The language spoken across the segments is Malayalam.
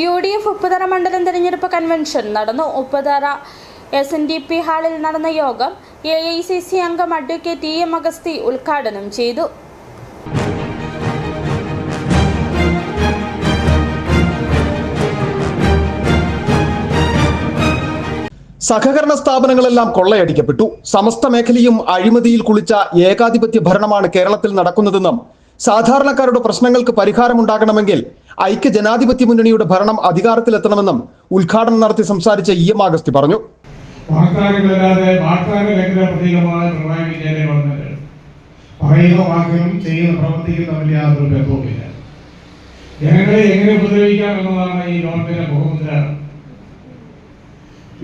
UDF ഉപ്പുതറ മണ്ഡലം തെരഞ്ഞെടുപ്പ് കൺവെൻഷൻ നടന്നു. ഉപ്പുതറ SNDP ഹാളിൽ നടന്ന യോഗം AICC അംഗം അഡ്വക്കേറ്റ് EM അഗസ്തി ഉദ്ഘാടനം ചെയ്തു. സഹകരണ സ്ഥാപനങ്ങളെല്ലാം കൊള്ളയടിക്കപ്പെട്ടു. സമസ്ത മേഖലയും അഴിമതിയിൽ കുളിച്ച ഏകാധിപത്യ ഭരണമാണ് കേരളത്തിൽ നടക്കുന്നതെന്നും സാധാരണക്കാരുടെ പ്രശ്നങ്ങൾക്ക് പരിഹാരമുണ്ടാകണമെങ്കിൽ ഐക്യ ജനാധിപത്യ മുന്നണിയുടെ ഭരണം അധികാരത്തിലെത്തണമെന്നും ഉദ്ഘാടനം നടത്തി സംസാരിച്ച EM അഗസ്തി പറഞ്ഞു.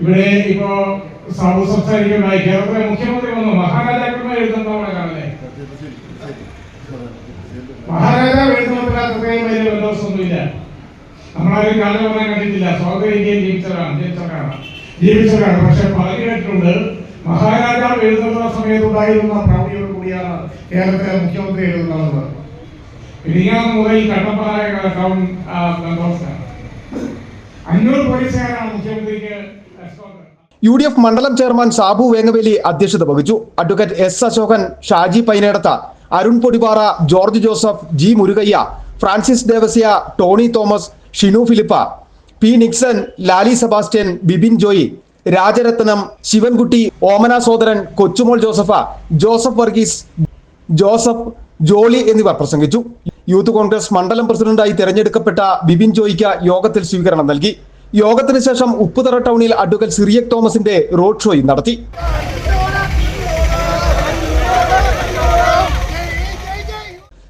ഇവിടെ ഇപ്പോ സംസാരിക്കുന്നതായി കേരളത്തിലെ മുഖ്യമന്ത്രി വന്നു. മഹാരാജാക്കന്മാർ എഴുതുന്നവരെ കാണല്ലേ, മഹാരാജാവ് എഴുതുന്നതിനകത്ത് അത്രയും വലിയ ബന്ധമൊന്നുമില്ല. നമ്മളാരും കാലം പറയാൻ കണ്ടിട്ടില്ല. സ്വാതന്ത്ര്യ ഇന്ത്യയിൽ ജീവിച്ചവരാണ്. പക്ഷെ പറഞ്ഞു കേട്ടിട്ടുണ്ട്, മഹാരാജാവ് എഴുതുന്ന സമയത്തുണ്ടായിരുന്ന പ്രൗഢിയോട് കൂടിയാണ് കേരളത്തിലെ മുഖ്യമന്ത്രി എഴുതുന്നത്. പിരിയാന്ന് മുതൽ കട്ടപ്പന ടൗൺ 500 പോലീസുകാരാണ് മുഖ്യമന്ത്രിക്ക്. UDF മണ്ഡലം ചെയർമാൻ സാബു വേങ്ങവേലി അധ്യക്ഷത വഹിച്ചു. Advocate S Ashokan, Shaji Painedath, Arun Podipara, George Joseph, G Murugaiah, Francis Devasya, Tony Thomas, Shinu Philip, P Nixon, Lali Sebastian, Bibin Joy, Rajaratnam, Sivankutty, Omana Sodaran, Kochumol Joseph, Joseph Varghese, Joseph, Jolly എന്നിവർ പ്രസംഗിച്ചു. യൂത്ത് കോൺഗ്രസ് മണ്ഡലം പ്രസിഡന്റായി തെരഞ്ഞെടുക്കപ്പെട്ട ബിബിൻ ജോയിക്ക് യോഗത്തിൽ സ്വീകരണം നൽകി. യോഗത്തിന് ശേഷം ഉപ്പുതറ ടൗണിൽ അഡ്വക്കേറ്റ് സിറിയക് തോമസിന്റെ റോഡ് ഷോയും നടത്തി.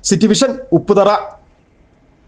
City vision Upputhara.